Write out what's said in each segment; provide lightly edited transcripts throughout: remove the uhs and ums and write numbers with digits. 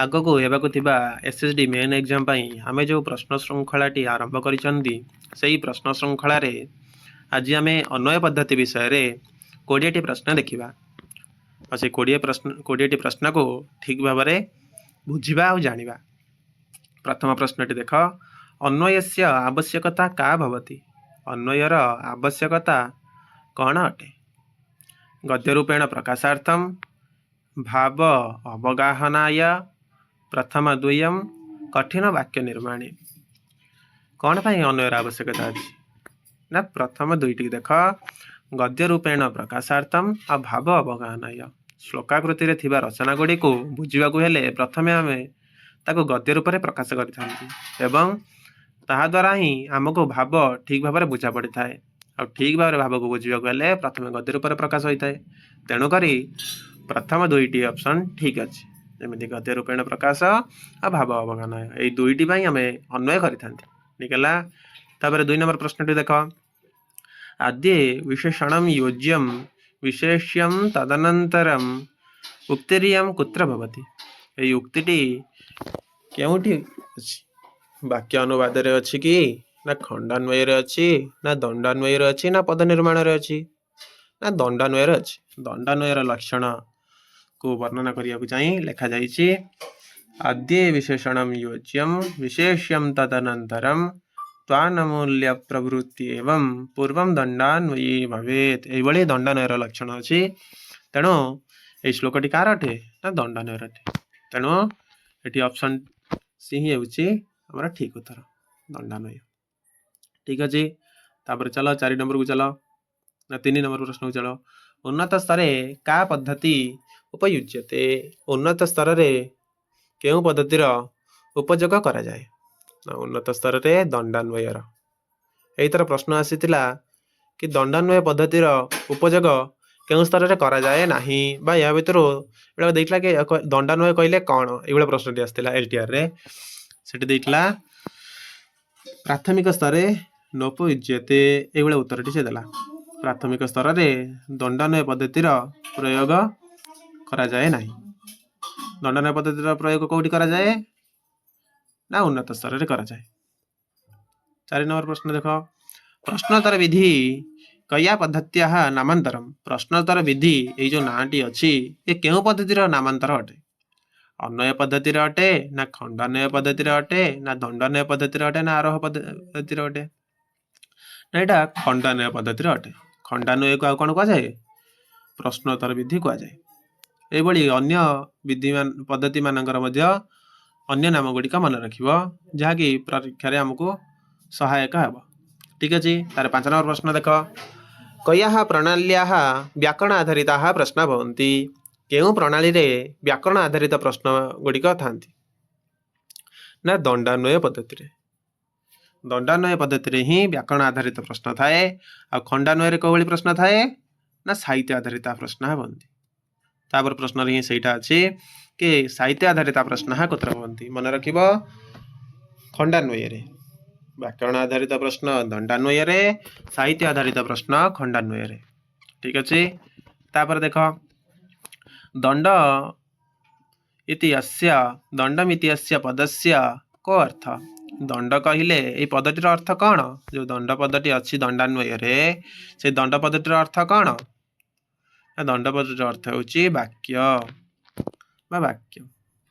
ଆଗକୁ ହେବାକୁ ଥିବା SSD ମେନ୍ ଏକ୍ଜାମ୍ ପାଇଁ ଆମେ ଯେଉଁ ପ୍ରଶ୍ନ ଶୃଙ୍ଖଳାଟି ଆରମ୍ଭ କରିଛନ୍ତି ସେହି ପ୍ରଶ୍ନ ଶୃଙ୍ଖଳାରେ ଆଜି ଆମେ ଅନ୍ୱୟ ପଦ୍ଧତି ବିଷୟରେ 20ଟି ପ୍ରଶ୍ନ ଦେଖିବା ଆଉ ସେ 20ଟି ପ୍ରଶ୍ନକୁ ଠିକ୍ ଭାବରେ ବୁଝିବା ଆଉ ଜାଣିବା। ପ୍ରଥମ ପ୍ରଶ୍ନଟି ଦେଖ, ଅନ୍ୱୟସ୍ୟ ଆବଶ୍ୟକତା କା ଭବତି? ଅନ୍ୱୟର ଆବଶ୍ୟକତା କ'ଣ ଅଟେ? ଗଦ୍ୟରୂପେଣ ପ୍ରକାଶାର୍ଥମ୍, ଭାବ ଅବଗାହନାୟ, ପ୍ରଥମ ଦ୍ୱୟମ୍, କଠିନ ବାକ୍ୟ ନିର୍ମାଣେ। କ'ଣ ପାଇଁ ଅନ୍ୱୟର ଆବଶ୍ୟକତା ଅଛି? ନା ପ୍ରଥମ ଦୁଇଟିକି ଦେଖ, ଗଦ୍ୟରୂପେଣ ପ୍ରକାଶାର୍ଥମ୍ ଆଉ ଭାବ ଅବଗାହନାୟ। ଶ୍ଲୋକାକୃତିରେ ଥିବା ରଚନା ଗୁଡ଼ିକୁ ବୁଝିବାକୁ ହେଲେ ପ୍ରଥମେ ଆମେ ତାକୁ ଗଦ୍ୟ ରୂପରେ ପ୍ରକାଶ କରିଥାନ୍ତି ଏବଂ ତାହାଦ୍ୱାରା ହିଁ ଆମକୁ ଭାବ ଠିକ୍ ଭାବରେ ବୁଝା ପଡ଼ିଥାଏ। ଆଉ ଠିକ୍ ଭାବରେ ଭାବକୁ ବୁଝିବାକୁ ହେଲେ ପ୍ରଥମେ ଗଦ୍ୟ ରୂପରେ ପ୍ରକାଶ ହୋଇଥାଏ। ତେଣୁକରି ପ୍ରଥମ ଦୁଇଟି ଅପସନ୍ ଠିକ୍ ଅଛି, ଯେମିତି ଗଦ୍ୟ ରୂପେଣ ପ୍ରକାଶ ଆଉ ଭାବ ଅବଗାହନାୟ, ଏଇ ଦୁଇଟି ପାଇଁ ଆମେ ଅନ୍ୱୟ କରିଥାନ୍ତି। ଠିକ୍ ହେଲା। ତାପରେ 2 ନମ୍ବର ପ୍ରଶ୍ନଟି ଦେଖ, ଆଦ୍ୟ ବିଶେଷଣଂ ଯୋଜ୍ୟଂ ବିଶେଷ୍ୟଂ ତଦନନ୍ତରଂ ଉକ୍ତିରିୟଂ କୁତ୍ର ଭବତି? ଏଇ ଉକ୍ତିଟି କେଉଁଠି ଅଛି? ବାକ୍ୟ ଅନୁବାଦରେ ଅଛି କି, ନା ଖଣ୍ଡାନ୍ୱୟରେ ଅଛି, ନା ଦଣ୍ଡାନ୍ୱୟରେ ଅଛି, ନା ପଦ ନିର୍ମାଣରେ ଅଛି? ନା ଦଣ୍ଡାନ୍ୱୟରେ ଅଛି। ଦଣ୍ଡାନ୍ୱୟର ଲକ୍ଷଣକୁ ବର୍ଣ୍ଣନା କରିବାକୁ ଚାହିଁ ଲେଖାଯାଇଛି, ଆଦ୍ୟ ବିଶେଷଣଂ ଯୋଜ୍ୟଂ ବିଶେଷ୍ୟଂ ତଦନନ୍ତରଂ ତ୍ୱାନମୂଲ୍ୟ ପ୍ରବୃତ୍ତି ଏବଂ ପୂର୍ବଂ ଦଣ୍ଡାନ୍ୱୟୀ ଭବେତ୍। ଏଇଭଳି ଦଣ୍ଡାନ୍ୱୟର ଲକ୍ଷଣ ଅଛି। ତେଣୁ এই ଶ୍ଲୋକଟି କାହାର ଅଟେ? ନା ଦଣ୍ଡାନ୍ୱୟର ଅଟେ। ତେଣୁ ଏଠି ଅପସନ୍ ସି ହିଁ ହେଉଛି ଆମର ଠିକ୍ ଉତ୍ତର, ଦଣ୍ଡାନ୍ୱୟ। ଠିକ୍ ଅଛି। ତାପରେ ଚାଲ 4 ନମ୍ବରକୁ ଚାଲ, ନା 3 ନମ୍ବର ପ୍ରଶ୍ନକୁ ଚାଲ। ଉନ୍ନତ ସ୍ତରରେ କା ପଦ୍ଧତି ଉପୟୁଜ୍ୟତେ? ଉନ୍ନତ ସ୍ତରରେ କେଉଁ ପଦ୍ଧତିର ଉପଯୋଗ କରାଯାଏ? ନା ଉନ୍ନତ ସ୍ତରରେ ଦଣ୍ଡାନ୍ୱୟର। ଏଇଥର ପ୍ରଶ୍ନ ଆସିଥିଲା କି ଦଣ୍ଡାନ୍ୱୟ ପଦ୍ଧତିର ଉପଯୋଗ କେଉଁ ସ୍ତରରେ କରାଯାଏ ନାହିଁ, ବା ଏହା ଭିତରୁ ଏଇଟା ଦେଇଥିଲା କି ଦଣ୍ଡାନ୍ୱୟ କହିଲେ କ'ଣ, ଏଇଭଳିଆ ପ୍ରଶ୍ନଟି ଆସିଥିଲା LTRରେ। ସେଠି ଦେଇଥିଲା ପ୍ରାଥମିକ ସ୍ତରରେ ନୋପୟୁଜ୍ୟତେ, ଏଇଭଳିଆ ଉତ୍ତରଟି ସେ ଦେଲା। ପ୍ରାଥମିକ ସ୍ତରରେ ଦଣ୍ଡାନ୍ୱୟ ପଦ୍ଧତିର ପ୍ରୟୋଗ କରାଯାଏ ନାହିଁ। ଦଣ୍ଡାନ୍ୱୟ ପଦ୍ଧତିର ପ୍ରୟୋଗ କେଉଁଠି କରାଯାଏ? ନା ଉନ୍ନତ ସ୍ତରରେ କରାଯାଏ। 4 ନମ୍ବର ପ୍ରଶ୍ନ ଦେଖ, ପ୍ରଶ୍ନୋତ୍ତର ବିଧି କୟା ପଦ୍ଧତ୍ୟାଃ ନାମାନ୍ତରମ୍? ପ୍ରଶ୍ନୋତ୍ତର ବିଧି ଏଇ ଯେଉଁ ନାଁଟି ଅଛି, ଏ କେଉଁ ପଦ୍ଧତିର ନାମାନ୍ତର ଅଟେ? ଅନ୍ୱୟ ପଦ୍ଧତିର ଅଟେ, ନା ଖଣ୍ଡାନ୍ୱୟ ପଦ୍ଧତିର ଅଟେ, ନା ଦଣ୍ଡାନ୍ୱୟ ପଦ୍ଧତିର ଅଟେ, ନା ଆରୋହ ପଦ୍ଧତିର ଅଟେ? ନା ଏଇଟା ଖଣ୍ଡାନ୍ୱୟ ପଦ୍ଧତିର ଅଟେ। ଖଣ୍ଡାନ୍ୱୟକୁ ଆଉ କ'ଣ କୁହାଯାଏ? ପ୍ରଶ୍ନୋତ୍ତର ବିଧି କୁହାଯାଏ। ଏଇଭଳି ଅନ୍ୟ ପଦ୍ଧତି ମାନଙ୍କର ମଧ୍ୟ ଅନ୍ୟ ନାମ ଗୁଡ଼ିକ ମନେ ରଖିବ, ଯାହାକି ପରୀକ୍ଷାରେ ଆମକୁ ସହାୟକ ହେବ। ଠିକ୍ ଅଛି। ତାର 5 ନମ୍ବର ପ୍ରଶ୍ନ ଦେଖ, କୟାଃ ପ୍ରଣାଲ୍ୟାଃ ବ୍ୟାକରଣ ଆଧାରିତାଃ ପ୍ରଶ୍ନ ଭବନ୍ତି? କେଉଁ ପ୍ରଣାଳୀରେ ବ୍ୟାକରଣ ଆଧାରିତ ପ୍ରଶ୍ନ ଗୁଡ଼ିକ ଥାନ୍ତି? ନା ଦଣ୍ଡାନ୍ୱୟ ପଦ୍ଧତିରେ। ଦଣ୍ଡାନ୍ୱୟ ପଦ୍ଧତିରେ ହିଁ ବ୍ୟାକରଣ ଆଧାରିତ ପ୍ରଶ୍ନ ଥାଏ। ଆଉ ଖଣ୍ଡାନ୍ୱୟରେ କେଉଁଭଳି ପ୍ରଶ୍ନ ଥାଏ? ନା ସାହିତ୍ୟ ଆଧାରିତ ପ୍ରଶ୍ନ ଭବନ୍ତି। ତାପରେ ପ୍ରଶ୍ନରେ ହିଁ ସେଇଟା ଅଛି କି ସାହିତ୍ୟ ଆଧାରିତ ପ୍ରଶ୍ନ କୁତ୍ର ଭବନ୍ତି। ମନେ ରଖିବ, ଖଣ୍ଡାନ୍ୱୟରେ। ବ୍ୟାକରଣ ଆଧାରିତ ପ୍ରଶ୍ନ ଦଣ୍ଡାନ୍ୱୟରେ, ସାହିତ୍ୟ ଆଧାରିତ ପ୍ରଶ୍ନ ଖଣ୍ଡାନ୍ୱୟରେ। ଠିକ୍ ଅଛି। ତାପରେ ଦେଖ, ଦଣ୍ଡ ଇତି ଅସ୍ୟ ଦଣ୍ଡମିତି ଅସ୍ୟ ପଦସ୍ୟ କୋ ଅର୍ଥ? ଦଣ୍ଡ କହିଲେ ଏଇ ପଦଟିର ଅର୍ଥ କ'ଣ? ଯେଉଁ ଦଣ୍ଡ ପଦଟି ଅଛି ଦଣ୍ଡାନ୍ୱୟରେ, ସେ ଦଣ୍ଡ ପଦଟିର ଅର୍ଥ କ'ଣ? ନା ଦଣ୍ଡ ପଦଟିର ଅର୍ଥ ହେଉଛି ବାକ୍ୟ ବା ବାକ୍ୟ।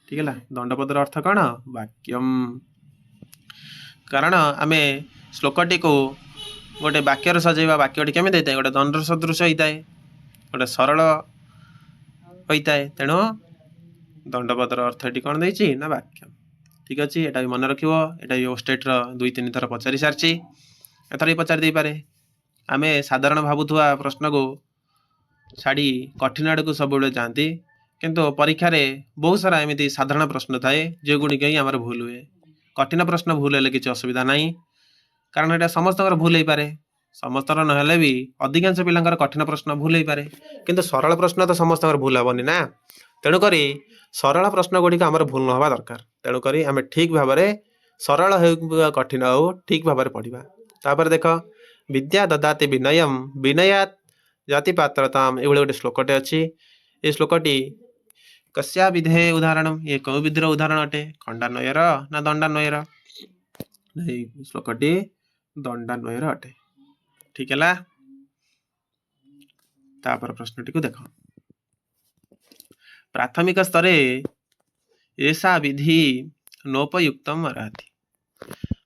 ଠିକ୍ ହେଲା। ଦଣ୍ଡ ପଦର ଅର୍ଥ କ'ଣ? ବାକ୍ୟମ୍। କାରଣ ଆମେ ଶ୍ଲୋକଟିକୁ ଗୋଟେ ବାକ୍ୟରେ ସଜେଇବା, ବାକ୍ୟଟି କେମିତି ହେଇଥାଏ? ଗୋଟେ ଦଣ୍ଡ ସଦୃଶ ହେଇଥାଏ, ଗୋଟେ ସରଳ ହୋଇଥାଏ। ତେଣୁ ଦଣ୍ଡପଦର ଅର୍ଥ ଏଠି କ'ଣ ଦେଇଛି? ନା ବାକ୍ୟ। ଠିକ୍ ଅଛି। ଏଟା ବି ମନେ ରଖିବ। ଏଟା ବି ଷ୍ଟେଟ୍ର 2-3 ଥର ପଚାରି ସାରିଛି, ଏଥର ବି ପଚାରି ଦେଇପାରେ। ଆମେ ସାଧାରଣ ଭାବୁଥିବା ପ୍ରଶ୍ନକୁ ଛାଡ଼ି କଠିନ ଆଡ଼କୁ ସବୁବେଳେ ଯାଆନ୍ତି, କିନ୍ତୁ ପରୀକ୍ଷାରେ ବହୁତ ସାରା ଏମିତି ସାଧାରଣ ପ୍ରଶ୍ନ ଥାଏ ଯେଉଁଗୁଡ଼ିକ ହିଁ ଆମର ଭୁଲ ହୁଏ। କଠିନ ପ୍ରଶ୍ନ ଭୁଲ ହେଲେ କିଛି ଅସୁବିଧା ନାହିଁ, କାରଣ ଏଇଟା ସମସ୍ତଙ୍କର ଭୁଲ ହେଇପାରେ। ସମସ୍ତଙ୍କର ନହେଲେ ବି ଅଧିକାଂଶ ପିଲାଙ୍କର କଠିନ ପ୍ରଶ୍ନ ଭୁଲ ହେଇପାରେ, କିନ୍ତୁ ସରଳ ପ୍ରଶ୍ନ ତ ସମସ୍ତଙ୍କର ଭୁଲ ହେବନି ନା। ତେଣୁକରି ସରଳ ପ୍ରଶ୍ନ ଗୁଡ଼ିକ ଆମର ଭୁଲ ନ ହେବା ଦରକାର। ତେଣୁକରି ଆମେ ଠିକ୍ ଭାବରେ ସରଳ ହେଉ ବା କଠିନ ହେଉ ଠିକ୍ ଭାବରେ ପଢ଼ିବା। ତାପରେ ଦେଖ, ବିଦ୍ୟା ଦଦାତି ବିନୟମ୍ ବିନୟାତ୍ ଜାତି ପାତ୍ରତାମ୍, ଏଇଭଳି ଗୋଟେ ଶ୍ଲୋକଟେ ଅଛି। ଏ ଶ୍ଲୋକଟି कस्या विधे उदाहरण ये कौ विधिर उदाहरण अटे खंडान्वयर ना दंडान्वयर श्लोकटी दंडान्वयर अटे ठीक है तापर प्रश्नटी को देख प्राथमिक स्तर ऐसा विधि नोपयुक्त अर्हति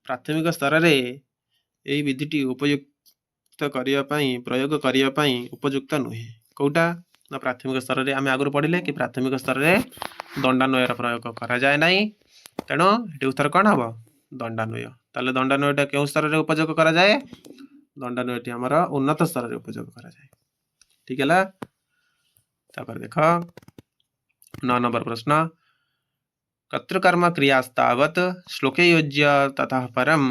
प्राथमिक स्तर रे यही विधिटी उपयुक्त करने प्रयोग करने उपयुक्त नुहे कौटा ना प्राथमिक स्तर में आम आगु पढ़ले कि प्राथमिक स्तर में दंडान्वयर प्रयोग करा जाए ना तेणु ये उत्तर कौन हम दंडान्वय ताले दंडान्वयटा क्यों स्तर में उपयोग करा जाए दंडान्वयटी आमर उन्नत स्तर में उपयोग करा जाए ठीक है तापर देख 9 नंबर प्रश्न कर्तृकर्म क्रियास्तावत् श्लोके योज्य ततः परम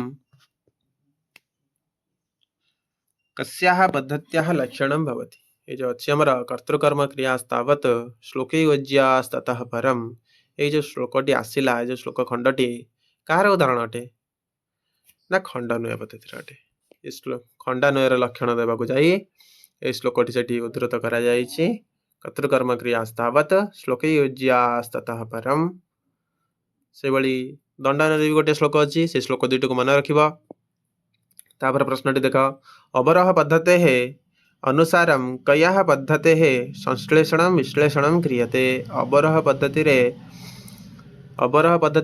कस्याः पद्धत्याः लक्षणं भवति ये जो अच्छी आमर कर्तृकर्म क्रियास्तावत् श्लोके योज्यास्ततः परम ये जो श्लोकटी आसला जो श्लोक खंडटी कହାର उदाहरण अटे ना खंडान्वय पद्धति अटे ये श्लोक खंडान्वयर लक्षण देवाक जाई ये श्लोकटी से उद्धृत करा जायछि कर्तृकर्म क्रियास्तावत् श्लोके योज्यास्ततः परम से भली दंडान्वय भी गोटे श्लोक अच्छी से श्लोक दुईट को मन रखिबा तापर प्रश्नटी देख अवरह पद्धते अनुसार कया पद्धते संश्लेषण विश्लेषण क्रियते अवरह पद्धति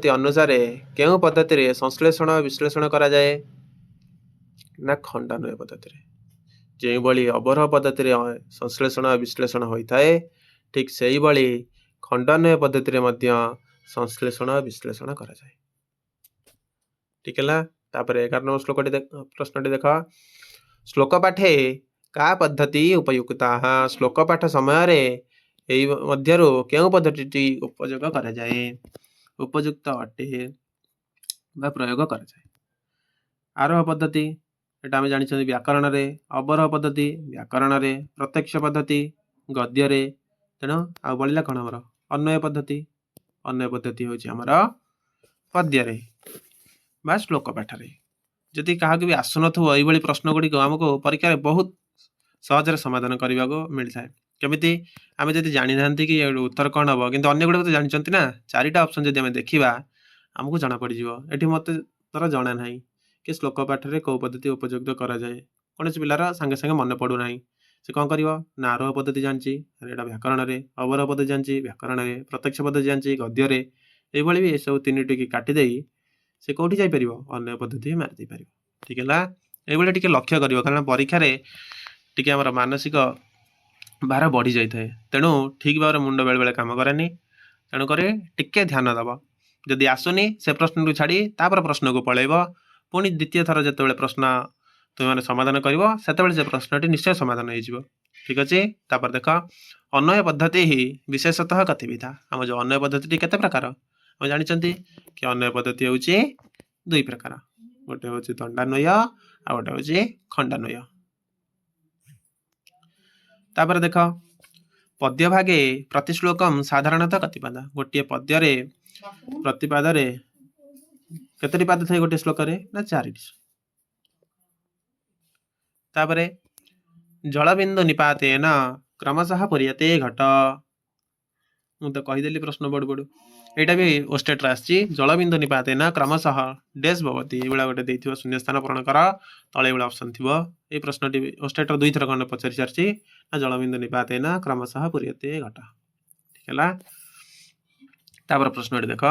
अनुसार क्यों पद्धति रे संश्लेषण विश्लेषण करा जाए ना खंडान्वय पद्धति रे जो भली अवरह पद्धति रे संश्लेषण विश्लेषण होता है ठीक से ही भली खंडान्वय पद्धति रे मध्य संश्लेषण विश्लेषण करा जाए ठीक है तापर 11 नंबर श्लोकटी प्रश्नटी देख श्लोक पाठे का पद्धति उपयुक्ता श्लोक पाठ समय यही मध्यरु क्यों पद्धति उपयोग करा जाए उपयुक्त अटे बा प्रयोग करा जाए आरोह पद्धति एटा आम जानी व्याकरण रे अवरोह पद्धति व्याकरण रे प्रत्यक्ष पद्धति गद्य रे तेणु आ बढ़ला कौन आमर अन्वय पद्धति हूँ आमर पद्य रे बा श्लोक पाठ रे जदि क्या भी आसन ये प्रश्न गुड़िक आमको परीक्षा बहुत सहजरे समाधान करने को मिलता है केमिति आम जब जानी ना कि उत्तर कौन हम कि अन्य गुड़ाक तो जानते ना 4टा ऑप्शन जब आम देखा आमको जना पड़ ये मत धर जना ना कि श्लोक पाठ में कौ पद्धति उपयुक्त करा जाए कौन पिलार सांगे सांगे मन पड़ूना से कौन कर ना आरोह पद्धति जानची व्याकरण में अवरोह पद्धति जानची व्याकरण में प्रत्यक्ष पद्धति जानची गद्य ये भी ये सब 3टी काटिदे से कौटी जापर अन्य पद्धति मारिदे पार ठीक है ये टे लक्ष्य कर कारण परीक्षा टी आम मानसिक भार बढ़ी जाए तेणु ठीक भाव मुंड बेले बेले कम कैनि तेणुक टिके ध्यान दब जदि आसुनी से प्रश्न को छाड़ी तापर प्रश्न को पलैब पुणी द्वितीय थर जो प्रश्न तुम मैंने समाधान कर से प्रश्नटी निश्चय समाधान हो ठीक अच्छे तापर देख अन्वय पद्धति ही विशेषतः गतिविधा आम जो अन्वय पद्धति केते प्रकार आम जानते कि अन्वय पद्धति हूँ 2 प्रकार गोटे हूँ दंडान्वय आ गोटे हूँ खंडान्वय तापर देख पद्य भागे प्रतिश्लोकम साधारणतः कतिपाद गोटे पद्य प्रतिपाद केतोटी पाद थे गोटे श्लोक ना 4टी तापर जलबिंदु निपातेन क्रमशः पूर्यते घट मु तो कहीदेली प्रश्न बड़ बड़ यहाँ भी ओस्टेट आसी जलबिंदु निपातेन क्रमशः डैश भवती ये गोटे देथिबो शून्य स्थान पूरण कर तले ये ऑप्शन थी ये प्रश्नटी ओस्टेट 2 थर खंड पचारि सारी ना जलबिंदु निपातेन क्रमशः पूर्यते घट ठीक है तापर प्रश्न देख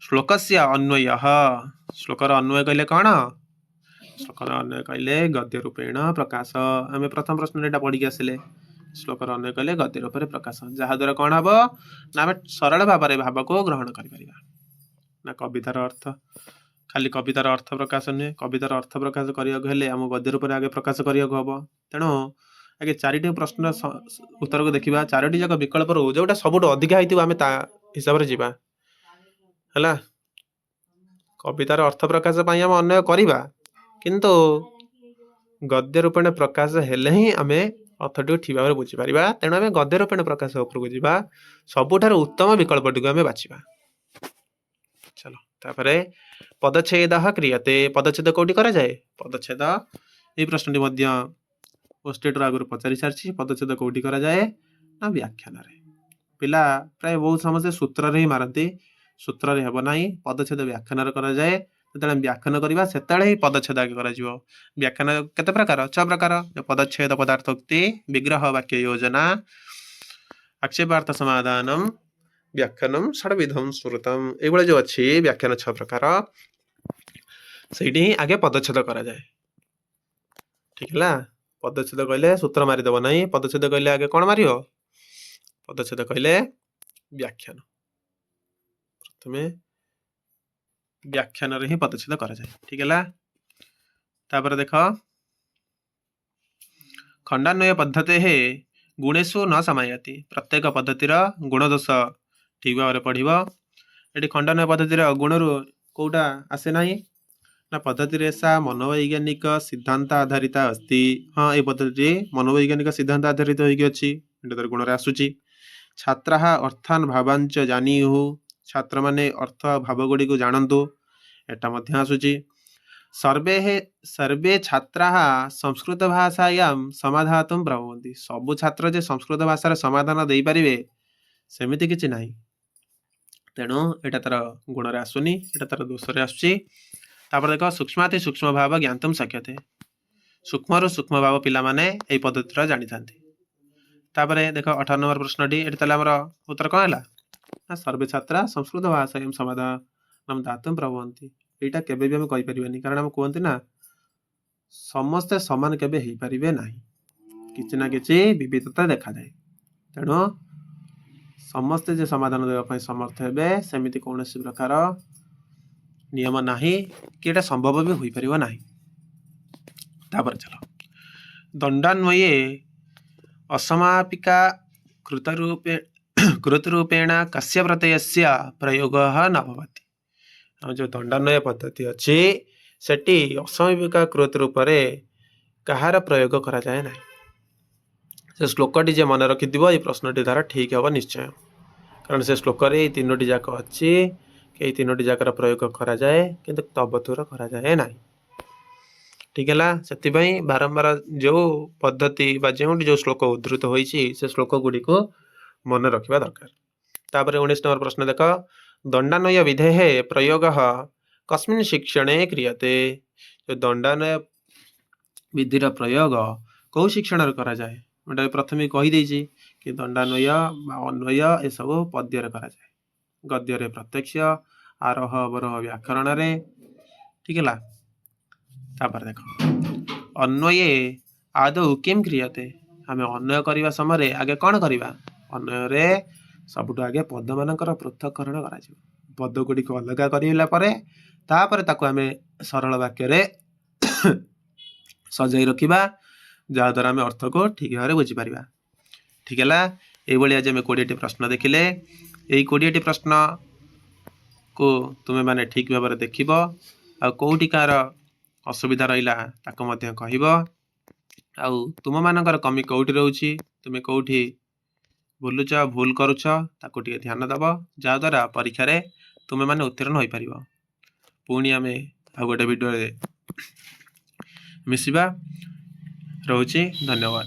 श्लोकस्य अन्वय श्लोकर अन्वय कहले कौन श्लोकर अन्वय कहले गद्य रूपेण प्रकाश आम प्रथम प्रश्न यहाँ पढ़ी आसिले श्लोकर अन्वय कहले गद्य रूप प्रकाश जहाद्वारा कौन हम ना आम सरल भाव में भाव को ग्रहण कर कवितार अर्थ खाली कवितार अर्थ प्रकाश नुहे कवितार अर्थ प्रकाश करने आम गद्य रूप आगे प्रकाश करने हम तेणु आगे 4टी प्रश्न उत्तर को देखा 4टी जाक विकल्प जोटा सबुठ अधिका होती आम हिसाब से जीवा है कवितार अर्थ प्रकाश आम अन्वय करवा किंतु गद्य रूपेण प्रकाश हेले ही आम अर्थटी ठीक भाव में बुझीपर तेणु आम गद्य रूपेण प्रकाश उपरको जावा सबुठार उत्तम विकल्पटी आम बाछा चलो तापर पदच्छेद क्रियते पदच्छेद कौटी करा जाए पदच्छेद ये प्रश्नटी स्टेट आगुरी पचारि सारी पदच्छेद कौटी करा जाए ना व्याख्यान ପିଲା ପ୍ରାୟ ବହୁତ ସମସ୍ତେ ସୂତ୍ରରେ ହିଁ ମାରନ୍ତି। ସୂତ୍ରରେ ହେବ ନାହିଁ, ପଦଚ୍ଛେଦ ବ୍ୟାଖ୍ୟାନରେ କରାଯାଏ। ଯେତେବେଳେ ବ୍ୟାଖ୍ୟାନ କରିବା ସେତେବେଳେ ହିଁ ପଦଚ୍ଛେଦ ଆଗେ କରାଯିବ। ବ୍ୟାଖ୍ୟାନ କେତେ ପ୍ରକାର? 6 ପ୍ରକାର। ପଦଚ୍ଛେଦ, ପଦାର୍ଥୋକ୍ତି, ବିଗ୍ରହ, ବାକ୍ୟ ଯୋଜନା, ଆକ୍ଷେପାର୍ଥ ସମାଧାନମ୍, ବ୍ୟାଖ୍ୟାନମ୍, ଷଡ଼ବିଧମ୍ ସ୍ମୃତମ୍। ଏଇଭଳି ଯୋଉ ଅଛି ବ୍ୟାଖ୍ୟାନ 6 ପ୍ରକାର, ସେଇଠି ହିଁ ଆଗେ ପଦଚ୍ଛେଦ କରାଯାଏ। ଠିକ ହେଲା? ପଦଚ୍ଛେଦ କହିଲେ ସୂତ୍ର ମାରିଦେବ ନାହିଁ। ପଦଚ୍ଛେଦ କହିଲେ ଆଗେ କ'ଣ ମାରିବ? ପଦଚ୍ଛେଦ କହିଲେ ବ୍ୟାଖ୍ୟାନ। ପ୍ରଥମେ ବ୍ୟାଖ୍ୟାନରେ ହିଁ ପଦଚ୍ଛେଦ କରାଯାଏ। ଠିକ ହେଲା? ତାପରେ ଦେଖ, ଖଣ୍ଡାନ୍ୱୟ ପଦ୍ଧତି ହେ ଗୁଣେଶୁ ନ ସମାୟାତି। ପ୍ରତ୍ୟେକ ପଦ୍ଧତିର ଗୁଣ ଦୋଷ ଠିକ ଭାବରେ ପଢ଼ିବ। ଏଠି ଖଣ୍ଡାନ୍ୱୟ ପଦ୍ଧତିର ଗୁଣରୁ କୋଉଟା ଆସେ ନାହିଁ ନା ପଦ୍ଧତିରେ ସା ମନୋବୈଜ୍ଞାନିକ ସିଦ୍ଧାନ୍ତ ଆଧାରିତ ଅସ୍ତି। ହଁ, এই ପଦ୍ଧତି ମନୋବୈଜ୍ଞାନିକ ସିଦ୍ଧାନ୍ତ ଆଧାରିତ ହୋଇକି ଅଛି। ଏଟା ତାର ଗୁଣରେ ଆସୁଛି। ଛାତ୍ରାଃ ଅର୍ଥାନ୍ ଭାବାଞ୍ଚ ଜାନିୟୁଃ। ଛାତ୍ରମାନେ ଅର୍ଥ ଭାବ ଗୁଡ଼ିକୁ ଜାଣନ୍ତୁ। ଏଟା ମଧ୍ୟ ଆସୁଛି। ସର୍ବେ ଛାତ୍ରାଃ ସଂସ୍କୃତ ଭାଷାୟାଂ ସମାଧାତୁଂ ପ୍ରଭବନ୍ତି। ସବୁ ଛାତ୍ର ଯେ ସଂସ୍କୃତ ଭାଷାରେ ସମାଧାନ ଦେଇପାରିବେ ସେମିତି କିଛି ନାହିଁ। ତେଣୁ ଏଟା ତାର ଗୁଣରେ ଆସୁନି, ଏଟା ତାର ଦୋଷରେ ଆସୁଛି। ତାପରେ ଦେଖ, ସୂକ୍ଷ୍ମାତି ସୂକ୍ଷ୍ମ ଭାବ ଜ୍ଞାତୁମ୍ ଶକ୍ୟତେ। ସୂକ୍ଷ୍ମରୁ ସୂକ୍ଷ୍ମ ଭାବ ପିଲାମାନେ ଏହି ପଦ୍ଧତିର ଜାଣିଥାନ୍ତି। ତାପରେ ଦେଖ 18 ନମ୍ବର ପ୍ରଶ୍ନଟି। ଏଠି ତାହେଲେ ଆମର ଉତ୍ତର କ'ଣ ହେଲା ନା ସର୍ବେ ଛାତ୍ରା ସଂସ୍କୃତ ଭାଷାୟାଂ ସମାଧାନମ୍ ଦାତୁଂ ପ୍ରଭବନ୍ତି। ଏଇଟା କେବେ ବି ଆମେ କହିପାରିବାନି, କାରଣ ଆମେ କୁହନ୍ତି ନା ସମସ୍ତେ ସମାନ କେବେ ହେଇପାରିବେ ନାହିଁ, କିଛି ନା କିଛି ବିବିଧତା ଦେଖାଯାଏ। ତେଣୁ ସମସ୍ତେ ଯେ ସମାଧାନ ଦେବା ପାଇଁ ସମର୍ଥ ହେବେ ସେମିତି କୌଣସି ପ୍ରକାର ନିୟମ ନାହିଁ, କି ଏଟା ସମ୍ଭବ ବି ହୋଇପାରିବ ନାହିଁ। ତାପରେ ଚାଲ, ଦଣ୍ଡାନ୍ୱୟେ ଅସମାପିକା କୃତରୂପେଣ କସ୍ୟ ପ୍ରତ୍ୟୟସ୍ୟ ପ୍ରୟୋଗଃ ନ ଭବତି। ଆମ ଯେଉଁ ଦଣ୍ଡାନ୍ୱୟ ପଦ୍ଧତି ଅଛି ସେଠି ଅସମାପିକା କୃତ ରୂପରେ କାହାର ପ୍ରୟୋଗ କରାଯାଏ ନାହିଁ। ସେ ଶ୍ଲୋକଟି ଯେ ମନେ ରଖିଥିବ ଏଇ ପ୍ରଶ୍ନଟି ଦ୍ୱାରା ଠିକ୍ ହେବ ନିଶ୍ଚୟ, କାରଣ ସେ ଶ୍ଲୋକରେ ଏଇ 3ଟି ଯାକ ଅଛି। এই 3ଟି ଯାକର ପ୍ରୟୋଗ କରାଯାଏ, କିନ୍ତୁ ତବଥୁର କରାଯାଏ ନାହିଁ। ଠିକ ହେଲା? ସେଥିପାଇଁ ବାରମ୍ବାର ଯେଉଁ ପଦ୍ଧତି ବା ଯେଉଁଠି ଯେଉଁ ଶ୍ଲୋକ ଉଦ୍ଧୃତ ହୋଇଛି ସେ ଶ୍ଲୋକ ଗୁଡ଼ିକୁ ମନେ ରଖିବା ଦରକାର। ତାପରେ 19 ନମ୍ବର ପ୍ରଶ୍ନ ଦେଖ, ଦଣ୍ଡାନ୍ୱୟ ବିଧେଃ ପ୍ରୟୋଗଃ କସ୍ମିନ୍ ଶିକ୍ଷଣେ କ୍ରିୟତେ। ଦଣ୍ଡାନ୍ୱୟ ବିଧିର ପ୍ରୟୋଗ କେଉଁ ଶିକ୍ଷଣରେ କରାଯାଏ? ଏଟା ପ୍ରଥମେ କହିଦେଇଛି କି ଦଣ୍ଡାନ୍ୱୟ ବା ଅନ୍ୱୟ ଏସବୁ ପଦ୍ୟରେ କରାଯାଏ। ଗଦ୍ୟରେ ପ୍ରତ୍ୟକ୍ଷ, ଆରୋହ ଅବରୋହ ବ୍ୟାକରଣରେ। ଠିକ ହେଲା? ତାପରେ ଦେଖ, ଅନ୍ୱୟେ ଆଦୌ କିମ୍ କ୍ରିୟତେ। ଆମେ ଅନ୍ୱୟ କରିବା ସମୟରେ ଆଗେ କ'ଣ କରିବା? ଅନ୍ୱୟରେ ସବୁଠୁ ଆଗେ ପଦମାନଙ୍କର ପୃଥକକରଣ କରାଯିବ। ପଦ ଗୁଡ଼ିକୁ ଅଲଗା କରିଲା ପରେ ତାପରେ ତାକୁ ଆମେ ସରଳ ବାକ୍ୟରେ ସଜାଇ ରଖିବା, ଯାହାଦ୍ୱାରା ଆମେ ଅର୍ଥକୁ ଠିକ ଭାବରେ ବୁଝିପାରିବା। ଠିକ ହେଲା? ଏଇଭଳି ଆଜି ଆମେ 20ଟି ପ୍ରଶ୍ନ ଦେଖିଲେ। ଏଇ 20ଟି ପ୍ରଶ୍ନକୁ ତୁମେମାନେ ଠିକ ଭାବରେ ଦେଖିବ, ଆଉ କେଉଁଠି କାହାର ଅସୁବିଧା ରହିଲା ତାକୁ ମଧ୍ୟ କହିବ। ଆଉ ତୁମମାନଙ୍କର କମି କେଉଁଠି ରହୁଛି, ତୁମେ କେଉଁଠି ଭୁଲୁଛ, ଭୁଲ କରୁଛ, ତାକୁ ଟିକେ ଧ୍ୟାନ ଦେବ, ଯାହାଦ୍ୱାରା ପରୀକ୍ଷାରେ ତୁମେମାନେ ଉତ୍ତୀର୍ଣ୍ଣ ହୋଇପାରିବ। ପୁଣି ଆମେ ଆଉ ଗୋଟେ ଭିଡ଼ିଓରେ ମିଶିବା। ରହୁଛି, ଧନ୍ୟବାଦ।